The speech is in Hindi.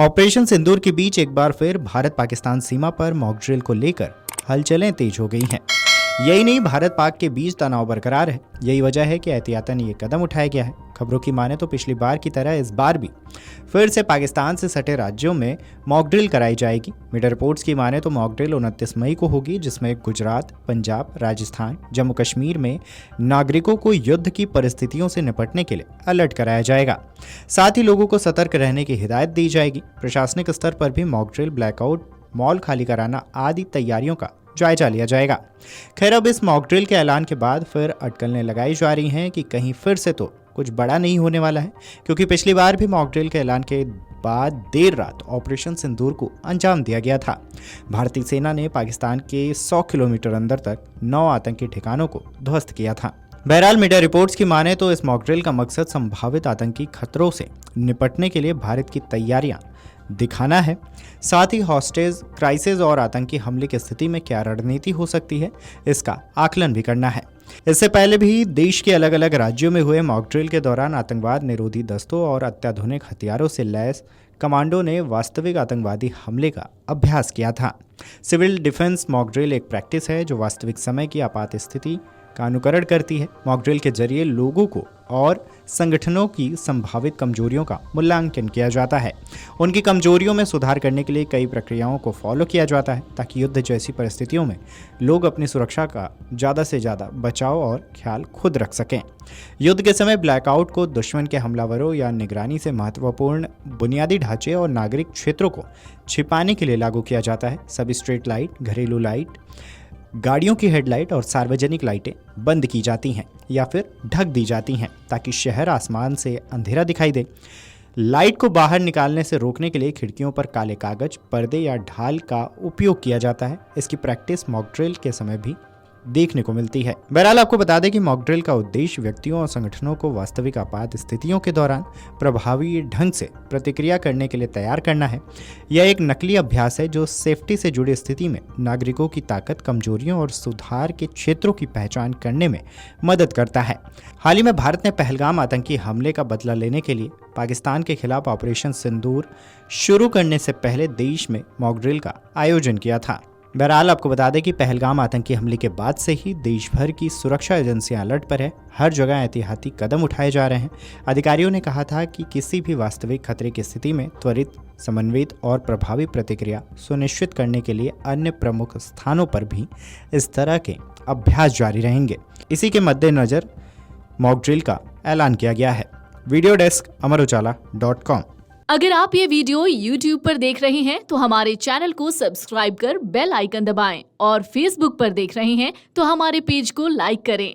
ऑपरेशन सिंदूर के बीच एक बार फिर भारत पाकिस्तान सीमा पर मॉक ड्रिल को लेकर हलचलें तेज हो गई हैं। यही नहीं, भारत पाक के बीच तनाव बरकरार है। यही वजह है कि एहतियातन ये कदम उठाया गया है। खबरों की माने तो पिछली बार की तरह इस बार भी फिर से पाकिस्तान से सटे राज्यों में मॉक ड्रिल कराई जाएगी। मीडिया रिपोर्ट्स की माने तो मॉक ड्रिल 29 मई को होगी, जिसमें गुजरात, पंजाब, राजस्थान, जम्मू कश्मीर में नागरिकों को युद्ध की परिस्थितियों से निपटने के लिए अलर्ट कराया जाएगा। साथ ही लोगों को सतर्क रहने की हिदायत दी जाएगी। प्रशासनिक स्तर पर भी मॉक ड्रिल, ब्लैकआउट, मॉल खाली कराना आदि तैयारियों का जायजा लिया जाएगा। खैर, अब इस मॉक ड्रिल के ऐलान के बाद फिर अटकलें लगाई जा रही हैं कि कहीं फिर से तो कुछ बड़ा नहीं होने वाला है, क्योंकि पिछली बार भी मॉक ड्रिल के ऐलान के बाद देर रात ऑपरेशन सिंदूर को अंजाम दिया गया था। भारतीय सेना ने पाकिस्तान के 100 किलोमीटर अंदर तक 9 आतंकी ठिकानों को ध्वस्त किया था। बहरहाल, मीडिया रिपोर्ट्स की माने तो इस मॉक ड्रिल का मकसद संभावित आतंकी खतरों से निपटने के लिए भारत की तैयारियां दिखाना है। साथ ही हॉस्टेज क्राइसिस और आतंकी हमले की स्थिति में क्या रणनीति हो सकती है, इसका आकलन भी करना है। इससे पहले भी देश के अलग अलग राज्यों में हुए मॉक ड्रिल के दौरान आतंकवाद निरोधी दस्तों और अत्याधुनिक हथियारों से लैस कमांडो ने वास्तविक आतंकवादी हमले का अभ्यास किया था। सिविल डिफेंस मॉक ड्रिल एक प्रैक्टिस है जो वास्तविक समय की आपात स्थिति का अनुकरण करती है। मॉक ड्रिल के जरिए लोगों को और संगठनों की संभावित कमजोरियों का मूल्यांकन किया जाता है। उनकी कमजोरियों में सुधार करने के लिए कई प्रक्रियाओं को फॉलो किया जाता है, ताकि युद्ध जैसी परिस्थितियों में लोग अपनी सुरक्षा का ज़्यादा से ज़्यादा बचाव और ख्याल खुद रख सकें। युद्ध के समय ब्लैकआउट को दुश्मन के हमलावरों या निगरानी से महत्वपूर्ण बुनियादी ढांचे और नागरिक क्षेत्रों को छिपाने के लिए लागू किया जाता है। सभी स्ट्रीट लाइट, घरेलू लाइट, गाड़ियों की हेडलाइट और सार्वजनिक लाइटें बंद की जाती हैं या फिर ढक दी जाती हैं, ताकि शहर आसमान से अंधेरा दिखाई दे। लाइट को बाहर निकालने से रोकने के लिए खिड़कियों पर काले कागज, पर्दे या ढाल का उपयोग किया जाता है। इसकी प्रैक्टिस मॉक ड्रिल के समय भी देखने को मिलती है। बहरहाल, आपको बता दें कि मॉक ड्रिल का उद्देश्य व्यक्तियों और संगठनों को वास्तविक आपात स्थितियों के दौरान प्रभावी ढंग से प्रतिक्रिया करने के लिए तैयार करना है। यह एक नकली अभ्यास है जो सेफ्टी से जुड़ी स्थिति में नागरिकों की ताकत, कमजोरियों और सुधार के क्षेत्रों की पहचान करने में मदद करता है। हाल ही में भारत ने पहलगाम आतंकी हमले का बदला लेने के लिए पाकिस्तान के खिलाफ ऑपरेशन सिंदूर शुरू करने से पहले देश में मॉक ड्रिल का आयोजन किया था। बहरहाल, आपको बता दें कि पहलगाम आतंकी हमले के बाद से ही देश भर की सुरक्षा एजेंसियां अलर्ट पर है। हर जगह एहतियाती कदम उठाए जा रहे हैं। अधिकारियों ने कहा था कि किसी भी वास्तविक खतरे की स्थिति में त्वरित, समन्वित और प्रभावी प्रतिक्रिया सुनिश्चित करने के लिए अन्य प्रमुख स्थानों पर भी इस तरह के अभ्यास जारी रहेंगे। इसी के मद्देनजर मॉक ड्रिल का ऐलान किया गया है। वीडियो डेस्क, अमरउजाला.com। अगर आप ये वीडियो YouTube पर देख रहे हैं तो हमारे चैनल को सब्सक्राइब कर बेल आइकन दबाएं, और Facebook पर देख रहे हैं तो हमारे पेज को लाइक करें।